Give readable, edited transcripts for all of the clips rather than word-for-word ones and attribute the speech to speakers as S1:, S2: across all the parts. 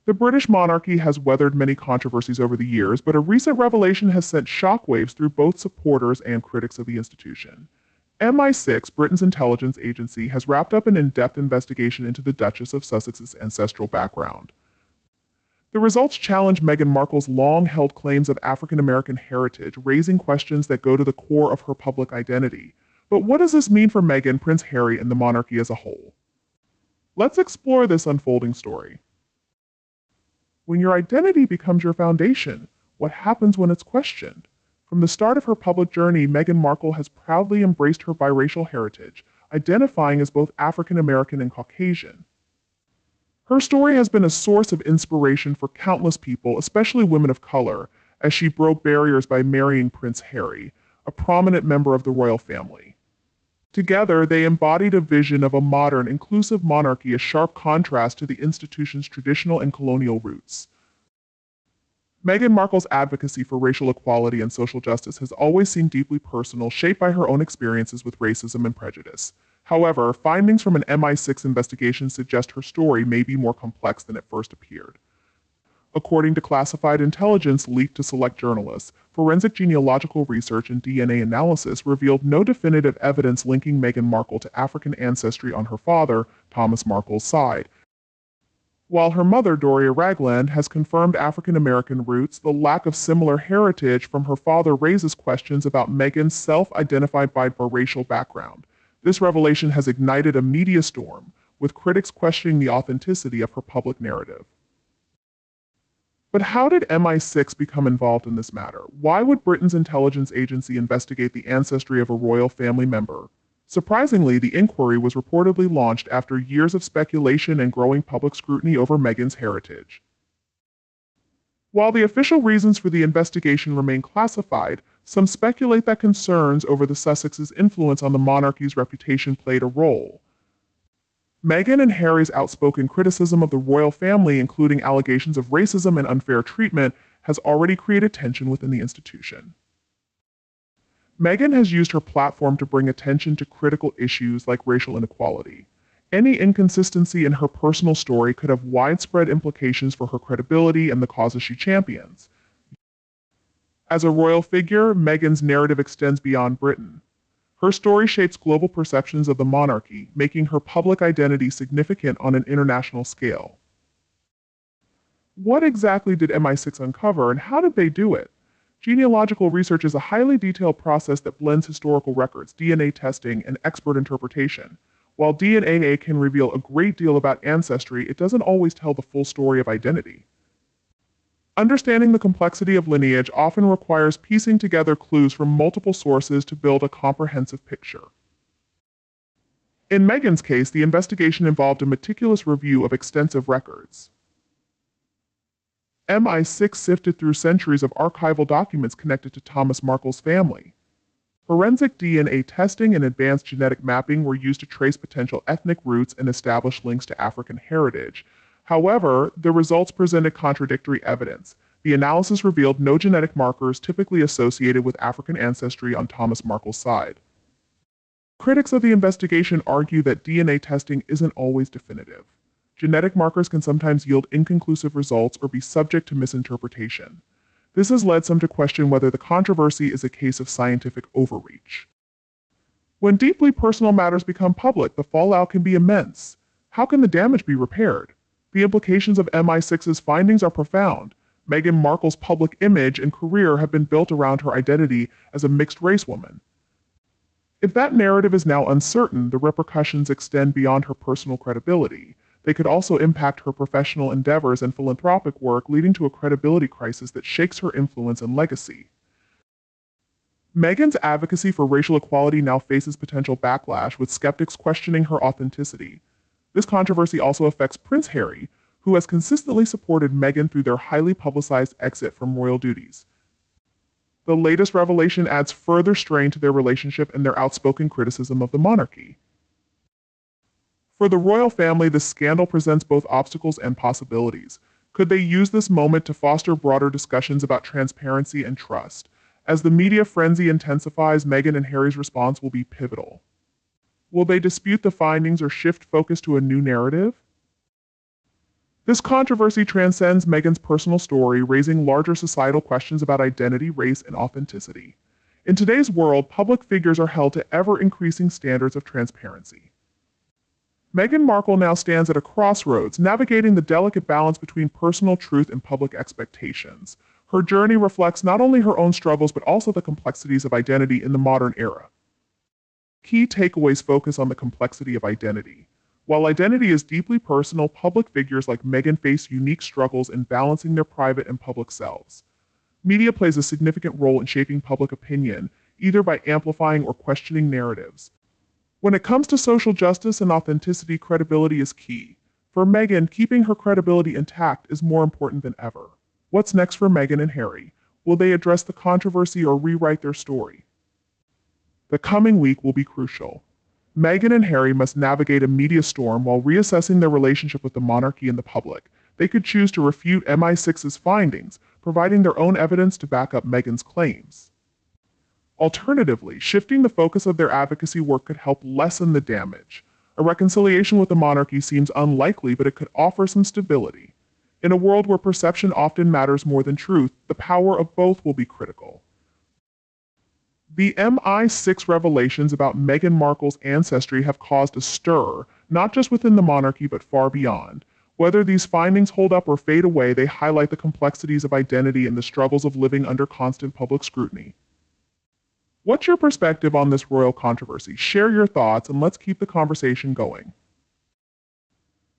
S1: The British monarchy has weathered many controversies over the years, but a recent revelation has sent shockwaves through both supporters and critics of the institution. MI6, Britain's intelligence agency, has wrapped up an in-depth investigation into the Duchess of Sussex's ancestral background. The results challenge Meghan Markle's long-held claims of African American heritage, raising questions that go to the core of her public identity. But what does this mean for Meghan, Prince Harry, and the monarchy as a whole? Let's explore this unfolding story. When your identity becomes your foundation, what happens when it's questioned? From the start of her public journey, Meghan Markle has proudly embraced her biracial heritage, identifying as both African American and Caucasian. Her story has been a source of inspiration for countless people, especially women of color, as she broke barriers by marrying Prince Harry, a prominent member of the royal family. Together, they embodied a vision of a modern, inclusive monarchy, a sharp contrast to the institution's traditional and colonial roots. Meghan Markle's advocacy for racial equality and social justice has always seemed deeply personal, shaped by her own experiences with racism and prejudice. However, findings from an MI6 investigation suggest her story may be more complex than it first appeared. According to classified intelligence leaked to select journalists, forensic genealogical research and DNA analysis revealed no definitive evidence linking Meghan Markle to African ancestry on her father, Thomas Markle's side. While her mother, Doria Ragland, has confirmed African American roots, the lack of similar heritage from her father raises questions about Meghan's self-identified biracial background. This revelation has ignited a media storm, with critics questioning the authenticity of her public narrative. But how did MI6 become involved in this matter? Why would Britain's intelligence agency investigate the ancestry of a royal family member? Surprisingly, the inquiry was reportedly launched after years of speculation and growing public scrutiny over Meghan's heritage. While the official reasons for the investigation remain classified, some speculate that concerns over the Sussexes' influence on the monarchy's reputation played a role. Meghan and Harry's outspoken criticism of the royal family, including allegations of racism and unfair treatment, has already created tension within the institution. Meghan has used her platform to bring attention to critical issues like racial inequality. Any inconsistency in her personal story could have widespread implications for her credibility and the causes she champions. As a royal figure, Meghan's narrative extends beyond Britain. Her story shapes global perceptions of the monarchy, making her public identity significant on an international scale. What exactly did MI6 uncover, and how did they do it? Genealogical research is a highly detailed process that blends historical records, DNA testing, and expert interpretation. While DNA can reveal a great deal about ancestry, it doesn't always tell the full story of identity. Understanding the complexity of lineage often requires piecing together clues from multiple sources to build a comprehensive picture. In Meghan's case, the investigation involved a meticulous review of extensive records. MI6 sifted through centuries of archival documents connected to Thomas Markle's family. Forensic DNA testing and advanced genetic mapping were used to trace potential ethnic roots and establish links to African heritage. However, the results presented contradictory evidence. The analysis revealed no genetic markers typically associated with African ancestry on Thomas Markle's side. Critics of the investigation argue that DNA testing isn't always definitive. Genetic markers can sometimes yield inconclusive results or be subject to misinterpretation. This has led some to question whether the controversy is a case of scientific overreach. When deeply personal matters become public, the fallout can be immense. How can the damage be repaired? The implications of MI6's findings are profound. Meghan Markle's public image and career have been built around her identity as a mixed-race woman. If that narrative is now uncertain, the repercussions extend beyond her personal credibility. They could also impact her professional endeavors and philanthropic work, leading to a credibility crisis that shakes her influence and legacy. Meghan's advocacy for racial equality now faces potential backlash, with skeptics questioning her authenticity. This controversy also affects Prince Harry, who has consistently supported Meghan through their highly publicized exit from royal duties. The latest revelation adds further strain to their relationship and their outspoken criticism of the monarchy. For the royal family, this scandal presents both obstacles and possibilities. Could they use this moment to foster broader discussions about transparency and trust? As the media frenzy intensifies, Meghan and Harry's response will be pivotal. Will they dispute the findings or shift focus to a new narrative? This controversy transcends Meghan's personal story, raising larger societal questions about identity, race, and authenticity. In today's world, public figures are held to ever-increasing standards of transparency. Meghan Markle now stands at a crossroads, navigating the delicate balance between personal truth and public expectations. Her journey reflects not only her own struggles, but also the complexities of identity in the modern era. Key takeaways focus on the complexity of identity. While identity is deeply personal, public figures like Meghan face unique struggles in balancing their private and public selves. Media plays a significant role in shaping public opinion, either by amplifying or questioning narratives. When it comes to social justice and authenticity, credibility is key. For Meghan, keeping her credibility intact is more important than ever. What's next for Meghan and Harry? Will they address the controversy or rewrite their story? The coming week will be crucial. Meghan and Harry must navigate a media storm while reassessing their relationship with the monarchy and the public. They could choose to refute MI6's findings, providing their own evidence to back up Meghan's claims. Alternatively, shifting the focus of their advocacy work could help lessen the damage. A reconciliation with the monarchy seems unlikely, but it could offer some stability. In a world where perception often matters more than truth, the power of both will be critical. The MI6 revelations about Meghan Markle's ancestry have caused a stir, not just within the monarchy but far beyond. Whether these findings hold up or fade away, they highlight the complexities of identity and the struggles of living under constant public scrutiny. What's your perspective on this royal controversy? Share your thoughts and let's keep the conversation going.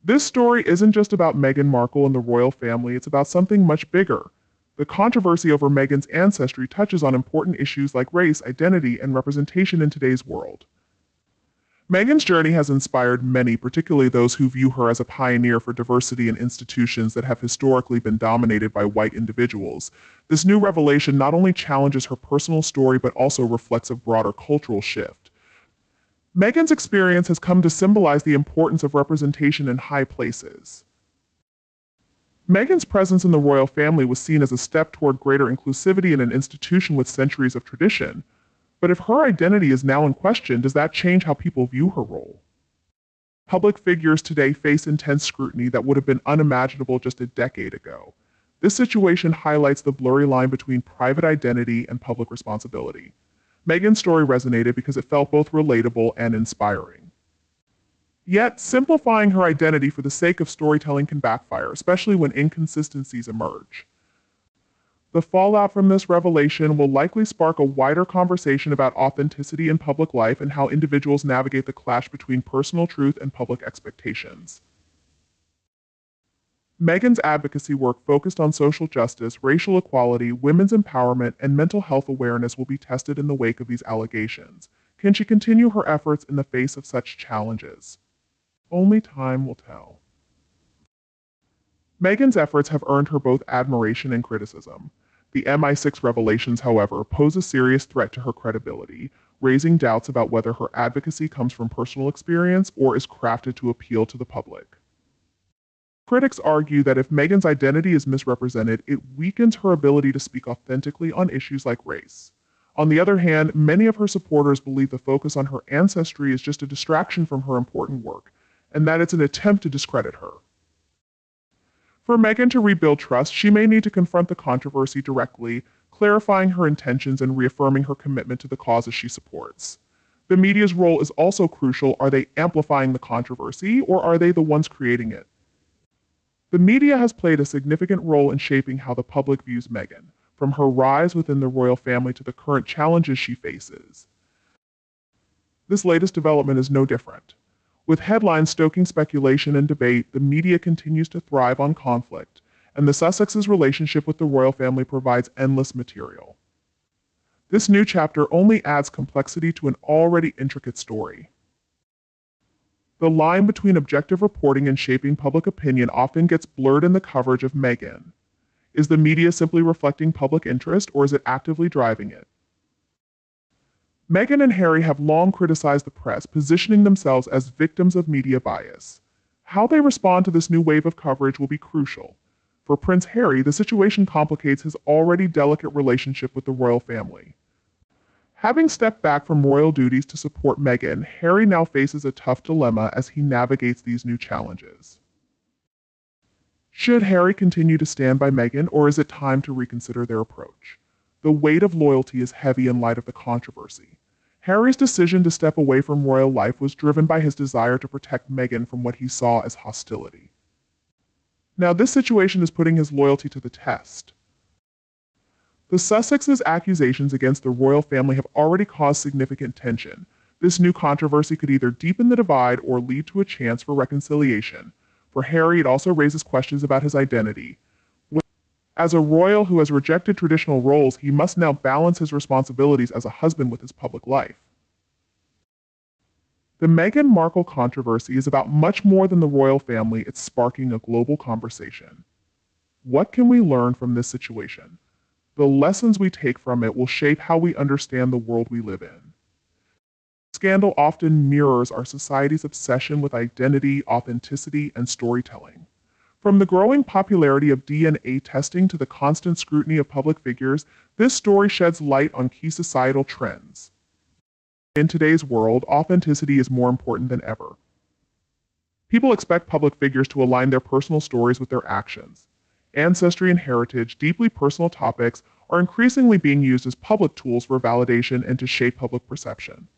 S1: This story isn't just about Meghan Markle and the royal family, it's about something much bigger. The controversy over Meghan's ancestry touches on important issues like race, identity, and representation in today's world. Meghan's journey has inspired many, particularly those who view her as a pioneer for diversity in institutions that have historically been dominated by white individuals. This new revelation not only challenges her personal story, but also reflects a broader cultural shift. Meghan's experience has come to symbolize the importance of representation in high places. Meghan's presence in the royal family was seen as a step toward greater inclusivity in an institution with centuries of tradition. But if her identity is now in question, does that change how people view her role? Public figures today face intense scrutiny that would have been unimaginable just a decade ago. This situation highlights the blurry line between private identity and public responsibility. Meghan's story resonated because it felt both relatable and inspiring. Yet, simplifying her identity for the sake of storytelling can backfire, especially when inconsistencies emerge. The fallout from this revelation will likely spark a wider conversation about authenticity in public life and how individuals navigate the clash between personal truth and public expectations. Meghan's advocacy work focused on social justice, racial equality, women's empowerment, and mental health awareness will be tested in the wake of these allegations. Can she continue her efforts in the face of such challenges? Only time will tell. Meghan's efforts have earned her both admiration and criticism. The MI6 revelations, however, pose a serious threat to her credibility, raising doubts about whether her advocacy comes from personal experience or is crafted to appeal to the public. Critics argue that if Meghan's identity is misrepresented, it weakens her ability to speak authentically on issues like race. On the other hand, many of her supporters believe the focus on her ancestry is just a distraction from her important work, and that it's an attempt to discredit her. For Meghan to rebuild trust, she may need to confront the controversy directly, clarifying her intentions and reaffirming her commitment to the causes she supports. The media's role is also crucial. Are they amplifying the controversy, or are they the ones creating it? The media has played a significant role in shaping how the public views Meghan, from her rise within the royal family to the current challenges she faces. This latest development is no different. With headlines stoking speculation and debate, the media continues to thrive on conflict, and the Sussexes' relationship with the royal family provides endless material. This new chapter only adds complexity to an already intricate story. The line between objective reporting and shaping public opinion often gets blurred in the coverage of Meghan. Is the media simply reflecting public interest, or is it actively driving it? Meghan and Harry have long criticized the press, positioning themselves as victims of media bias. How they respond to this new wave of coverage will be crucial. For Prince Harry, the situation complicates his already delicate relationship with the royal family. Having stepped back from royal duties to support Meghan, Harry now faces a tough dilemma as he navigates these new challenges. Should Harry continue to stand by Meghan, or is it time to reconsider their approach? The weight of loyalty is heavy in light of the controversy. Harry's decision to step away from royal life was driven by his desire to protect Meghan from what he saw as hostility. Now, this situation is putting his loyalty to the test. The Sussexes' accusations against the royal family have already caused significant tension. This new controversy could either deepen the divide or lead to a chance for reconciliation. For Harry, it also raises questions about his identity. As a royal who has rejected traditional roles, he must now balance his responsibilities as a husband with his public life. The Meghan Markle controversy is about much more than the royal family, it's sparking a global conversation. What can we learn from this situation? The lessons we take from it will shape how we understand the world we live in. Scandal often mirrors our society's obsession with identity, authenticity, and storytelling. From the growing popularity of DNA testing to the constant scrutiny of public figures, this story sheds light on key societal trends. In today's world, authenticity is more important than ever. People expect public figures to align their personal stories with their actions. Ancestry and heritage, deeply personal topics, are increasingly being used as public tools for validation and to shape public perception.